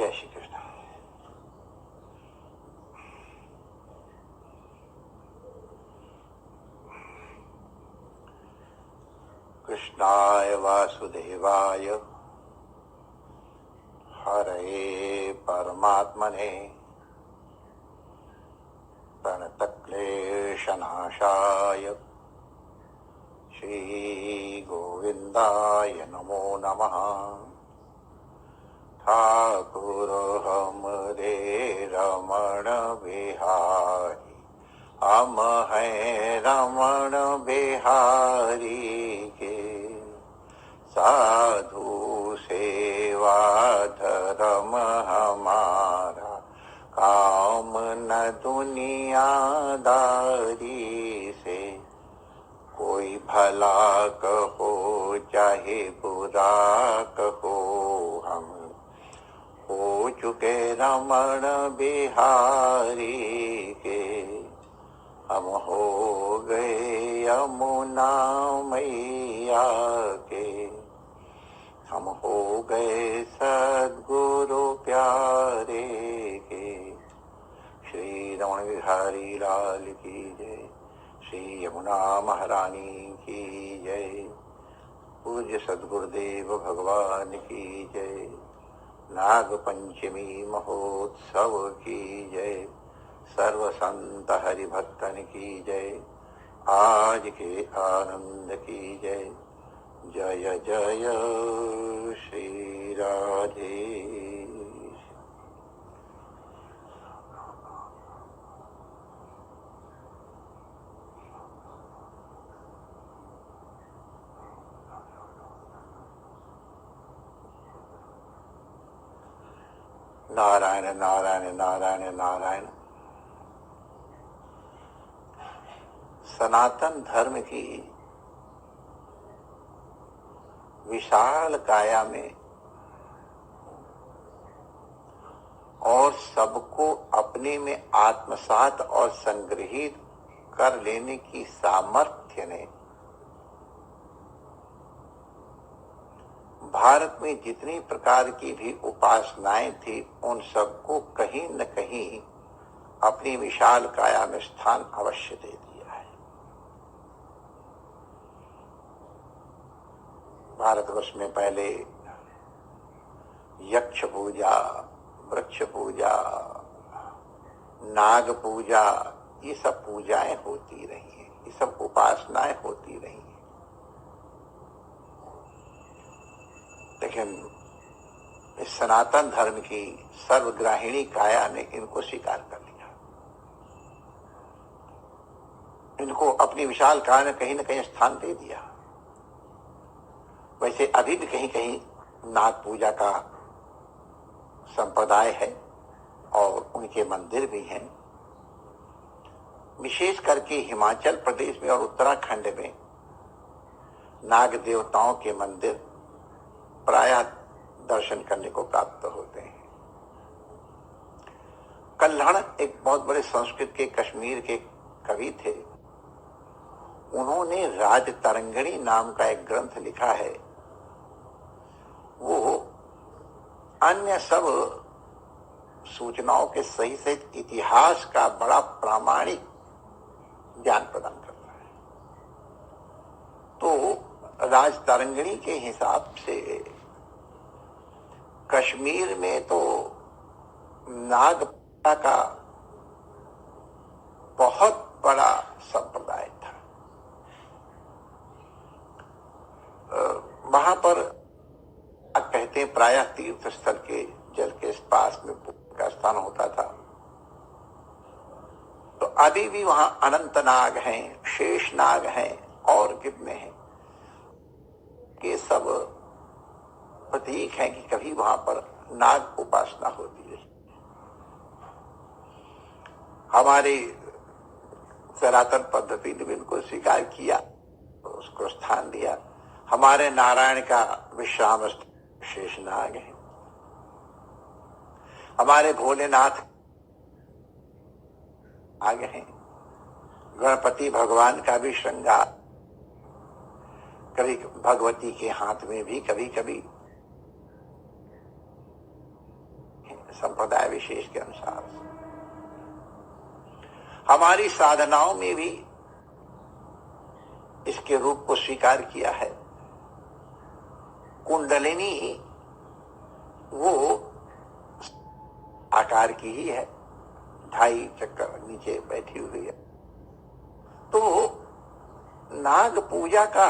जय श्री कृष्ण। कृष्णाय वासुदेवाय हरे परमात्मने प्रणतक्लेशनाशाय श्री गोविंदाय नमो नमः। ठाकुर हमरे रमण बिहारी, हम हैं रमण बिहारी के। साधु सेवा धर्म हमारा, काम न दुनियादारी से। कोई भला कहो चाहे बुरा कहो, हम हो चुके रमण बिहारी के। हम हो गए यमुना मैया के, हम हो गए सद्गुरु प्यारे के। श्री रमण बिहारी लाल की जय, श्री यमुना महारानी की जय, पूज्य सद्गुरुदेव भगवान की जय, नाग पंचमी महोत्सव की जय, सर्व संत हरिभक्तन की जय, आज के आनंद की जय। जय जय श्री राधे। नारायण नारायण नारायण नारायण। सनातन धर्म की विशाल काया में और सबको अपने में आत्मसात और संग्रहित कर लेने की सामर्थ्य ने भारत में जितनी प्रकार की भी उपासनाएं थी, उन सबको कहीं न कहीं अपनी विशाल काया में स्थान अवश्य दे दिया है। भारतवर्ष में पहले यक्ष पूजा, वृक्ष पूजा, नाग पूजा, ये सब पूजाएं होती रही हैं, ये सब उपासनाएं होती रही हैं। लेकिन इस सनातन धर्म की सर्वग्राहिणी काया ने इनको स्वीकार कर लिया। इनको अपनी विशाल काया में कहीं न कहीं स्थान दे दिया। वैसे अभी भी कहीं कहीं नाग पूजा का संप्रदाय है और उनके मंदिर भी हैं। विशेष करके हिमाचल प्रदेश में और उत्तराखंड में नाग देवताओं के मंदिर प्रायः दर्शन करने को प्राप्त होते हैं। कल्हड़ एक बहुत बड़े संस्कृत के कश्मीर के कवि थे। उन्होंने राजतरंगिणी नाम का एक ग्रंथ लिखा है। वो अन्य सब सूचनाओं के सही सहित इतिहास का बड़ा प्रामाणिक ज्ञान प्रदान करता है। तो राजतरंगिणी के हिसाब से कश्मीर में तो नाग पूजा का बहुत बड़ा संप्रदाय था। वहां पर कहते हैं प्रायः तीर्थ स्थल के जल के पास में का स्थान होता था। तो अभी भी वहां अनंत नाग हैं, शेष नाग हैं और कितने हैं। ये सब प्रतीक है कि कभी वहां पर नाग उपासना होती है। हमारी सनातन पद्धति ने बिल्कुल स्वीकार किया, उसको स्थान दिया। हमारे नारायण का विश्राम शेष नाग है। हमारे भोलेनाथ आगे हैं। गणपति भगवान का भी श्रृंगार कभी भगवती के हाथ में भी कभी कभी संप्रदाय विशेष के अनुसार। हमारी साधनाओं में भी इसके रूप को स्वीकार किया है। कुंडलिनी वो आकार की ही है, 2.5 चक्कर नीचे बैठी हुई है। तो नाग पूजा का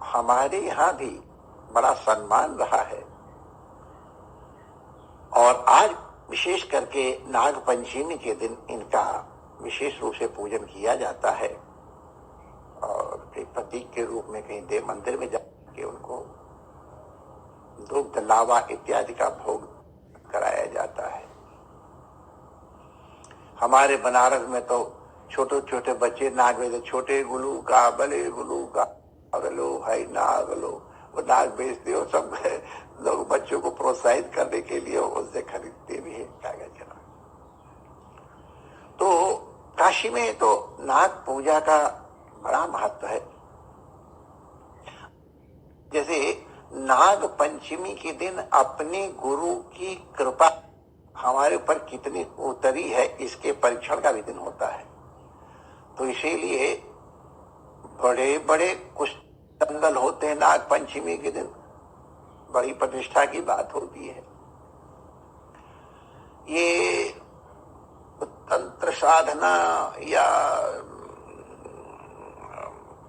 हमारे यहां भी बड़ा सम्मान रहा है और आज विशेष करके नाग पंचमी के दिन इनका विशेष रूप से पूजन किया जाता है और एक प्रतीक के रूप में कहीं देव मंदिर में जाके उनको दुग्ध लावा इत्यादि का भोग कराया जाता है। हमारे बनारस में तो छोटे छोटे बच्चे नाग बेचते, छोटे गुलू का बड़े गुलू का अगलो भाई नाग लो, वो नाग बेचते हो। सब लोग बच्चों को प्रोत्साहित करने के लिए उससे खरीदते भी है कागज। तो काशी में तो नाग पूजा का बड़ा महत्व है। जैसे नाग पंचमी के दिन अपने गुरु की कृपा हमारे ऊपर कितनी उतरी है इसके परीक्षण का भी दिन होता है। तो इसीलिए बड़े बड़े कुछ दंगल होते हैं नाग पंचमी के दिन, बड़ी प्रतिष्ठा की बात होती है। ये तंत्र साधना या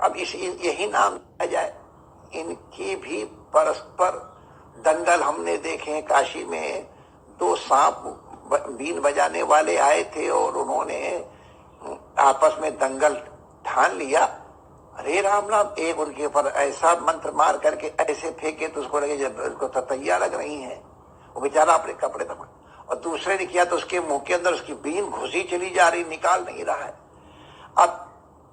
अब इस यही नाम आ जाए, इनकी भी परस्पर दंगल हमने देखे हैं। काशी में 2 सांप बीन बजाने वाले आए थे और उन्होंने आपस में दंगल ठान लिया। अरे राम राम, एक उनके ऊपर ऐसा मंत्र मार करके ऐसे फेंके तो उसको लगे जब उसको ततैया लग रही है, वो बेचारा अपने कपड़े दबा, और दूसरे ने किया तो उसके मुंह के अंदर उसकी बीन घुसी चली जा रही, निकाल नहीं रहा है। अब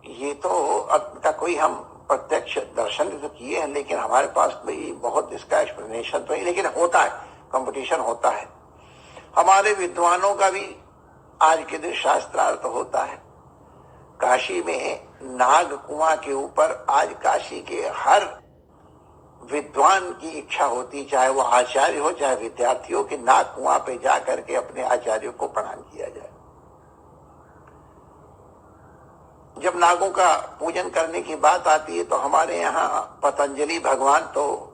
ये तो अब का कोई हम प्रत्यक्ष दर्शन तो किए हैं, लेकिन हमारे पास भी बहुत इसका एक्सप्लेनेशन तो नहीं, लेकिन होता है, कंपटीशन होता है। हमारे विद्वानों का भी आज के दिन शास्त्रार्थ होता है। काशी में नाग कुआं के ऊपर आज काशी के हर विद्वान की इच्छा होती, चाहे वो आचार्य हो चाहे विद्यार्थी हो, कि नाग कुआं पे जा करके अपने आचार्यों को प्रणाम किया जाए। जब नागों का पूजन करने की बात आती है तो हमारे यहाँ पतंजलि भगवान तो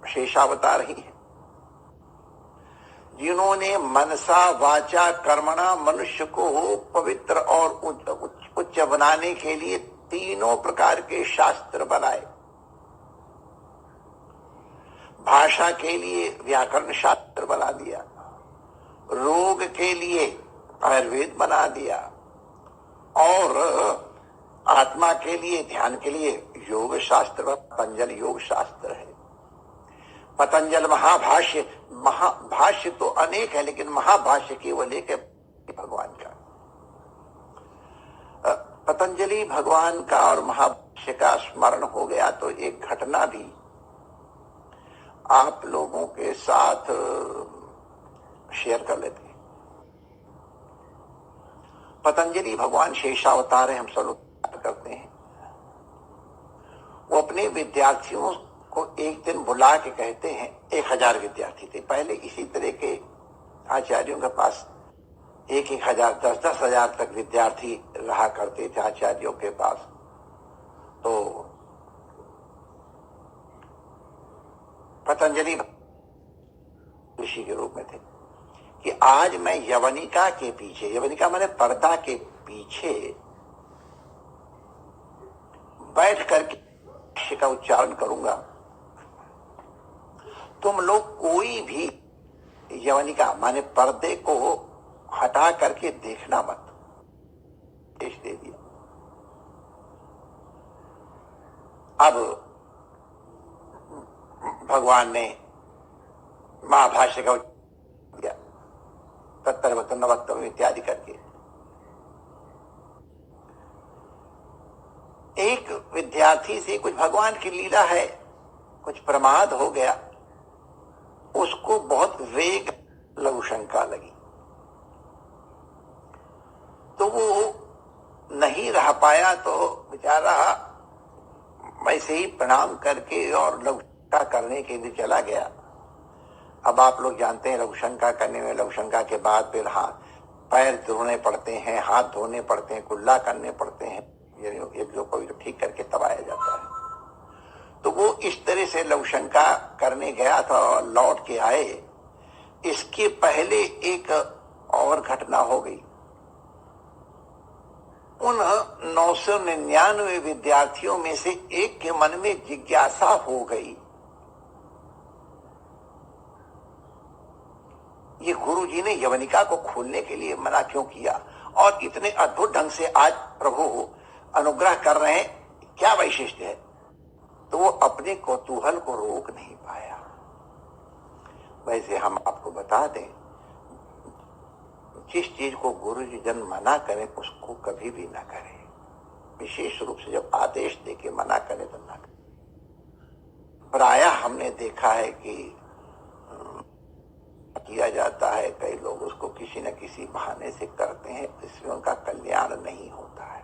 शेषावतार ही है, जिन्होंने मनसा वाचा कर्मणा मनुष्य को पवित्र और उच्च बनाने के लिए 3 प्रकार के शास्त्र बनाए। भाषा के लिए व्याकरण शास्त्र बना दिया, रोग के लिए आयुर्वेद बना दिया, और आत्मा के लिए ध्यान के लिए योग शास्त्र, पतंजल योग शास्त्र है। पतंजल महाभाष्य तो अनेक है, लेकिन महाभाष्य केवल एक है भगवान का। पतंजलि भगवान का और महाभाष्य का स्मरण हो गया तो एक घटना भी आप लोगों के साथ शेयर कर लेते हैं। पतंजलि भगवान शेषावतार है, हम सब लोग करते हैं। वो अपने विद्यार्थियों को एक दिन बुला के कहते हैं, 1000 विद्यार्थी थे पहले, इसी तरह के आचार्यों के पास 1,000, 10,000 तक विद्यार्थी रहा करते थे आचार्यों के पास। तो पतंजलि ऋषि के रूप में थे कि आज मैं यवनिका के पीछे, यवनिका माने पर्दा के पीछे बैठ करके का उच्चारण करूंगा। तुम लोग कोई भी यवनिका माने पर्दे को हटा करके देखना मत, देश दे दिया। अब भगवान ने महाभाष्य का दिया, तत्तर वतन वक्तव्य इत्यादि करके। एक विद्यार्थी से कुछ भगवान की लीला है, कुछ प्रमाद हो गया, उसको बहुत वेग लघु शंका लगी, तो वो नहीं रह पाया, तो बेचारा वैसे ही प्रणाम करके और लघु शंका करने के लिए चला गया। अब आप लोग जानते हैं लघुशंका करने में, लघुशंका के बाद फिर पैर धोने पड़ते हैं, हाथ धोने पड़ते हैं, कुल्ला करने पड़ते हैं, ये जो कोई तो ठीक करके तब आया जाता है। तो वो इस तरह से लघुशंका करने गया था और लौट के आए। इसके पहले एक और घटना हो गई। उन 999 विद्यार्थियों में से एक के मन में जिज्ञासा हो गई, ये गुरुजी ने यवनिका को खोलने के लिए मना क्यों किया, और इतने अद्भुत ढंग से आज प्रभु अनुग्रह कर रहे हैं, क्या वैशिष्ट्य है। तो वो अपने कौतूहल को रोक नहीं पाया। वैसे हम आपको बता दें, जिस चीज को गुरुजी जन मना करें उसको कभी भी ना करें, विशेष रूप से जब आदेश देके मना करें तो ना करें। प्रायः हमने देखा है कि किया जाता है, कई लोग उसको किसी न किसी बहाने से करते हैं, इसमें उनका कल्याण नहीं होता है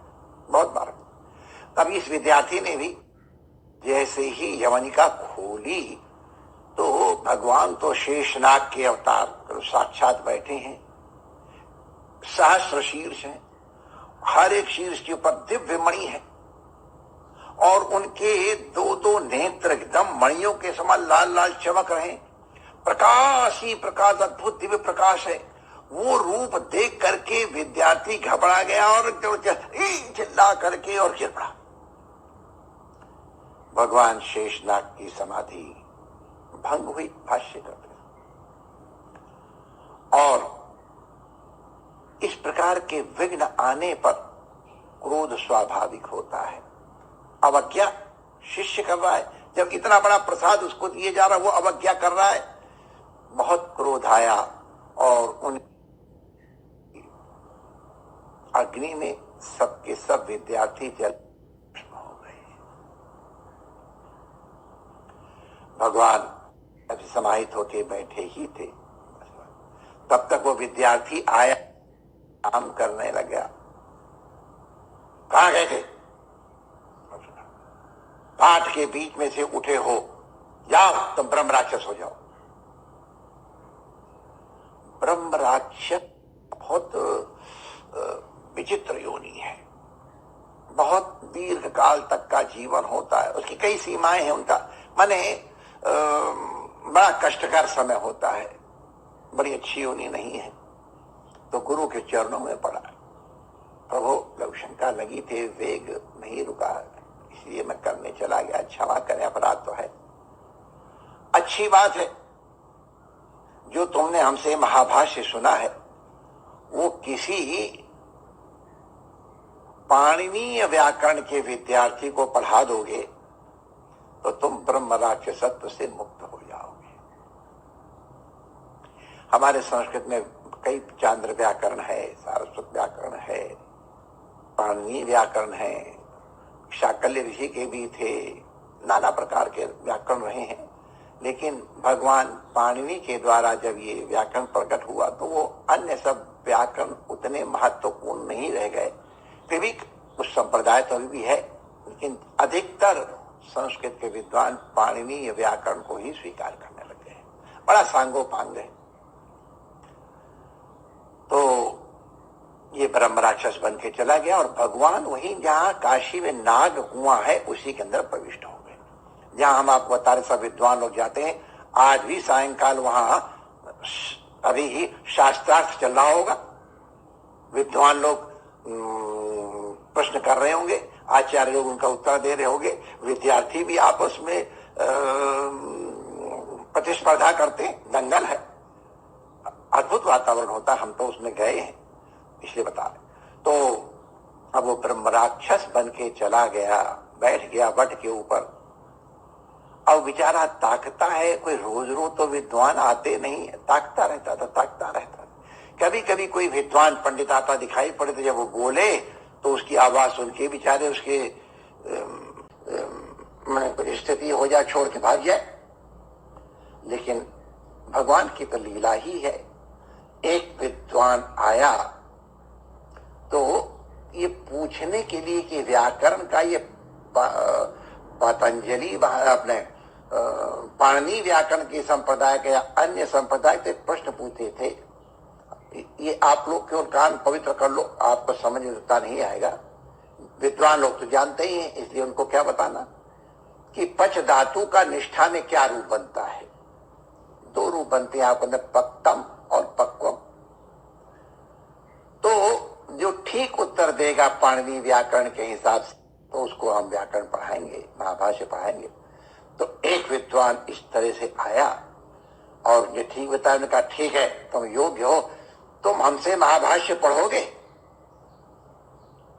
बहुत बार। तब इस विद्यार्थी ने भी जैसे ही यवनिका खोली तो भगवान तो शेषनाग के अवतार साक्षात बैठे हैं, सहस्र शीर्ष हैं, हर एक शीर्ष के ऊपर दिव्य मणि है, और उनके दो दो नेत्र एकदम मणियों के समान लाल लाल चमक रहे हैं। प्रकाश ही प्रकाश, अद्भुत दिव्य प्रकाश है। वो रूप देख करके विद्यार्थी घबरा गया और चिल्ला करके और गिर पड़ा। भगवान शेषनाग की समाधि भंग हुई, भाष्य करते। और इस प्रकार के विघ्न आने पर क्रोध स्वाभाविक होता है। अवज्ञा शिष्य कर रहा है, जब इतना बड़ा प्रसाद उसको दिए जा रहा है, वो अवज्ञा कर रहा है। बहुत क्रोध आया और उन अग्नि में सबके सब विद्यार्थी जल हो गए। भगवान अभी समाहित होके बैठे ही थे, तब तक वो विद्यार्थी आया, काम करने लगा। कहां गए थे? पाठ के बीच में से उठे हो, जाओ तुम ब्रह्म राक्षस हो जाओ। ब्रह्म राक्षस बहुत विचित्र योनि है, बहुत दीर्घ काल तक का जीवन होता है, उसकी कई सीमाएं हैं उनका, माने बड़ा कष्टकर समय होता है, बड़ी अच्छी योनि नहीं है। तो गुरु के चरणों में पड़ा। प्रभु लघुशंका लगी थे, वेग नहीं रुका, इसलिए मैं करने चला गया, क्षमा करें, अपराध तो है। अच्छी बात है, जो तुमने हमसे महाभाष्य सुना है वो किसी पाणिनीय व्याकरण के विद्यार्थी को पढ़ा दोगे तो तुम ब्रह्म राक्षसत्व से मुक्त हो जाओगे। हमारे संस्कृत में कई चांद्र व्याकरण है, सारस्वत व्याकरण है, पाणिनीय व्याकरण है, शाकल्य ऋषि के भी थे, नाना प्रकार के व्याकरण रहे हैं। लेकिन भगवान पाणिनि के द्वारा जब ये व्याकरण प्रकट हुआ तो वो अन्य सब व्याकरण उतने महत्वपूर्ण नहीं रह गए। फिर भी कुछ संप्रदाय तो अभी भी है, लेकिन अधिकतर संस्कृत के विद्वान पाणिनीय व्याकरण को ही स्वीकार करने लगे हैं। बड़ा सांगोपांग है। तो ये ब्रह्म राक्षस बन के चला गया और भगवान वहीं जहां काशी में नाग कुआं है उसी के अंदर प्रविष्ट हो गए। जहां हम आपको बता रहे सब विद्वान लोग जाते हैं, आज भी सायंकाल वहां अभी ही शास्त्रार्थ चल रहा होगा, विद्वान लोग प्रश्न कर रहे होंगे, आचार्य लोग उनका उत्तर दे रहे होंगे, विद्यार्थी भी आपस में प्रतिस्पर्धा करते हैं, दंगल है, अद्भुत वातावरण होता है। हम तो उसमें गए हैं इसलिए बता रहे। तो अब वो ब्रह्म राक्षस बन के चला गया, बैठ गया वट के ऊपर। अब बेचारा ताकता है, कोई रोज रोज तो विद्वान आते नहीं है, ताकता रहता था, ताकता रहता। कभी कभी कोई विद्वान पंडित आता दिखाई पड़े तो जब वो बोले तो उसकी आवाज सुन के बेचारे उसके स्थिति हो जाए, छोड़ के भाग जाए। लेकिन भगवान की तो लीला ही है। एक विद्वान आया तो ये पूछने के लिए कि व्याकरण का ये पतंजलि अपने पाणिनि व्याकरण के संप्रदाय के या अन्य संप्रदाय से प्रश्न पूछे थे। ये आप लोग केवल कान पवित्र कर लो, आपको समझ में नहीं आएगा। विद्वान लोग तो जानते ही हैं, इसलिए उनको क्या बताना कि पच धातु का निष्ठा में क्या रूप बनता है। दो रूप बनते हैं आपको, पक्तम और पक्वम। तो जो ठीक उत्तर देगा पाणिनि व्याकरण के हिसाब से, तो उसको हम व्याकरण पढ़ाएंगे, महाभाष्य पढ़ाएंगे। तो एक विद्वान इस तरह से आया और ये ठीक बताया, उन्होंने कहा ठीक है, तुम योग्य हो, तुम हमसे महाभाष्य पढ़ोगे?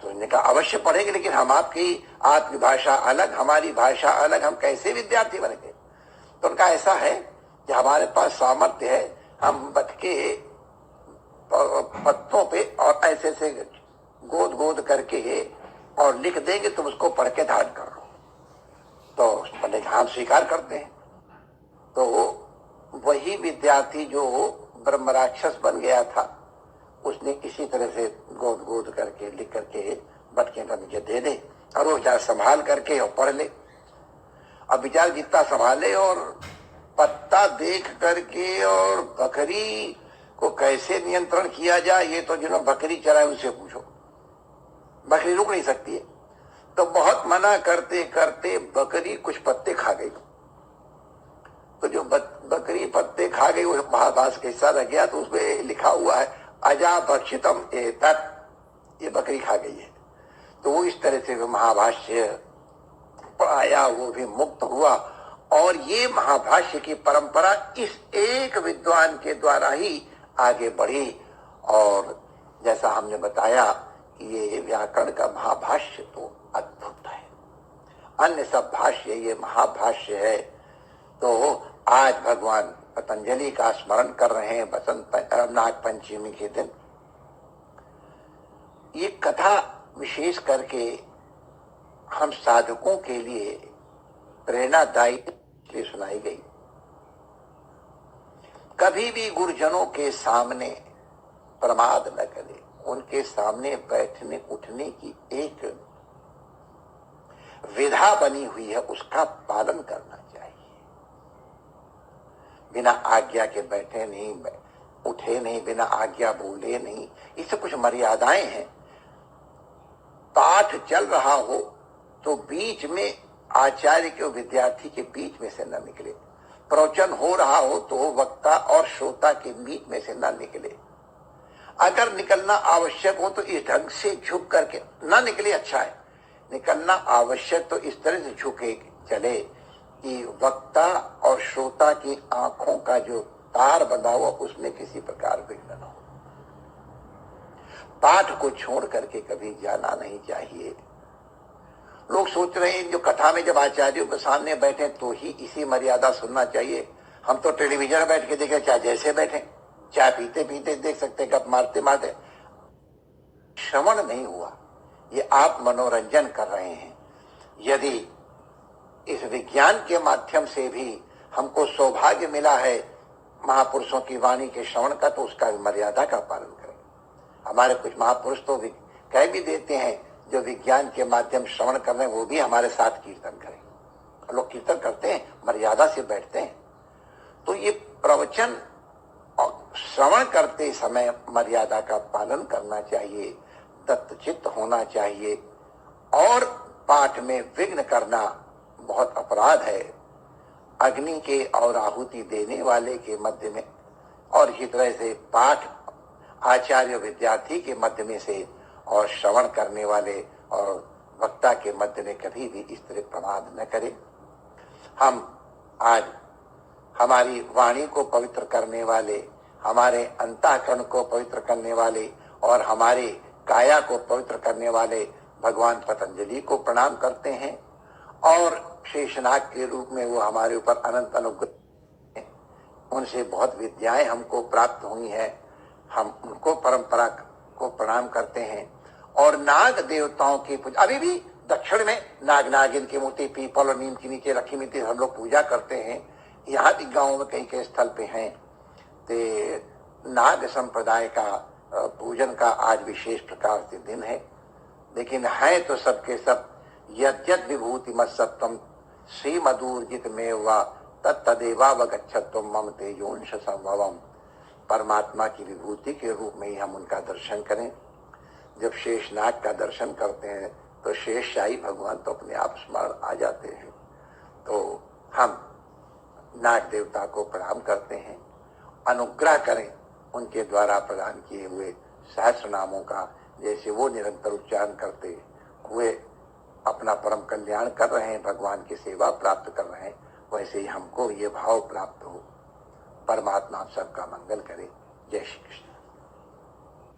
तो उन्होंने कहा अवश्य पढ़ेंगे, लेकिन हम आपकी भाषा अलग, हमारी भाषा अलग, हम कैसे विद्यार्थी बनेंगे? तो उनका ऐसा है कि हमारे पास सामर्थ्य है, हम बटके पत्तों पे और ऐसे से गोद गोद करके और लिख देंगे, तुम उसको पढ़ के धारण कर लो। तो मैंने हम स्वीकार करते हैं। तो वही विद्यार्थी जो ब्रह्म राक्षस बन गया था, उसने इसी तरह से गोद गोद करके लिख करके बटके का नीचे दे दे और वो बेचारा संभाल करके और पढ़ ले। अब बेचारा जितना संभाले और पत्ता देख करके और बकरी को कैसे नियंत्रण किया जाए, ये तो जिन्होंने बकरी चराए उनसे पूछो। बकरी रुक नहीं सकती है। तो बहुत मना करते करते बकरी कुछ पत्ते खा गई। तो जो बकरी पत्ते खा गई, वो महाभाष्य का हिस्सा रह गया। तो उसमें लिखा हुआ है अजा भक्षितम एतत्, ये बकरी खा गई है। तो वो इस तरह से महाभाष्य पढ़ाया, वो भी मुक्त हुआ। और ये महाभाष्य की परंपरा इस एक विद्वान के द्वारा ही आगे बढ़ी। और जैसा हमने बताया कि ये व्याकरण का महाभाष्य तो अद्भुत है, अन्य सब भाष्य ये महाभाष्य है। तो आज भगवान पतंजलि का स्मरण कर रहे हैं बसंत नाग पंचमी के दिन। ये कथा विशेष करके हम साधकों के लिए प्रेरणादायी सुनाई गई। कभी भी गुरुजनों के सामने प्रमाद न करें, उनके सामने बैठने उठने की एक विधा बनी हुई है, उसका पालन करना चाहिए। बिना आज्ञा के बैठे नहीं, उठे नहीं, बिना आज्ञा बोले नहीं, इससे कुछ मर्यादाएं हैं। पाठ चल रहा हो तो बीच में आचार्य के विद्यार्थी के बीच में से न निकले। प्रवचन हो रहा हो तो वक्ता और श्रोता के बीच में से न निकले। अगर निकलना आवश्यक हो तो इस ढंग से झुक करके न निकले, अच्छा है। निकलना आवश्यक तो इस तरह से झुके चले कि वक्ता और श्रोता की आंखों का जो तार बंधा हुआ उसमें किसी प्रकार विघ्न न हो। पाठ को छोड़ करके कभी जाना नहीं चाहिए। लोग सोच रहे हैं जो कथा में जब आचार्यों के सामने बैठे तो ही इसी मर्यादा सुनना चाहिए। हम तो टेलीविजन बैठ के देखें, चाहे जैसे बैठे, चाय पीते पीते देख सकते, गप मारते मारते, श्रवण नहीं हुआ, ये आप मनोरंजन कर रहे हैं। यदि इस विज्ञान के माध्यम से भी हमको सौभाग्य मिला है महापुरुषों की वाणी के श्रवण का, तो उसका मर्यादा का पालन करें। हमारे कुछ महापुरुष तो कह भी देते हैं जो विज्ञान के माध्यम श्रवण कर रहे हैं वो भी हमारे साथ कीर्तन करें। लोग कीर्तन करते हैं, मर्यादा से बैठते हैं। तो ये प्रवचन और श्रवण करते समय मर्यादा का पालन करना चाहिए, दत्तचित्त होना चाहिए। और पाठ में विघ्न करना बहुत अपराध है। अग्नि के और आहुति देने वाले के मध्य में और इसी तरह से पाठ आचार्य विद्यार्थी के मध्य में से और श्रवण करने वाले और वक्ता के मध्य में कभी भी इस तरह प्रमाद न करें। हम आज हमारी वाणी को पवित्र करने वाले, हमारे अंतःकरण को पवित्र करने वाले और हमारे काया को पवित्र करने वाले भगवान पतंजलि को प्रणाम करते हैं। और शेषनाग के रूप में वो हमारे ऊपर अनंत अनुग्रह, उनसे बहुत विद्याएं हमको प्राप्त हुई हैं, हम उनको परंपरा को प्रणाम करते हैं। और नाग देवताओं की पूजा अभी भी दक्षिण में नाग नागिन की मूर्ति पीपल और नीम के नीचे रखी मिलती हम लोग पूजा करते हैं। यहाँ भी गाँव में कई कई स्थल पे हैं। तो नाग संप्रदाय का पूजन का आज विशेष प्रकार से दिन है। लेकिन है तो सबके सब यद्यद विभूति मत सत्वम श्रीमदूर्जित में व तत्तदेवावगच्छत्व मम तेजोंश संभवम। परमात्मा की विभूति के रूप में ही हम उनका दर्शन करें। जब शेषनाग का दर्शन करते हैं तो शेषशाही भगवान तो अपने आप स्मरण आ जाते हैं। तो हम नाग देवता को प्रणाम करते हैं, अनुग्रह करें उनके द्वारा प्रदान किए हुए सहस्र नामों का। जैसे वो निरंतर उच्चारण करते हुए अपना परम कल्याण कर रहे हैं, भगवान की सेवा प्राप्त कर रहे हैं, वैसे ही हमको ये भाव प्राप्त हो। परमात्मा सबका मंगल करे। जय श्री कृष्ण।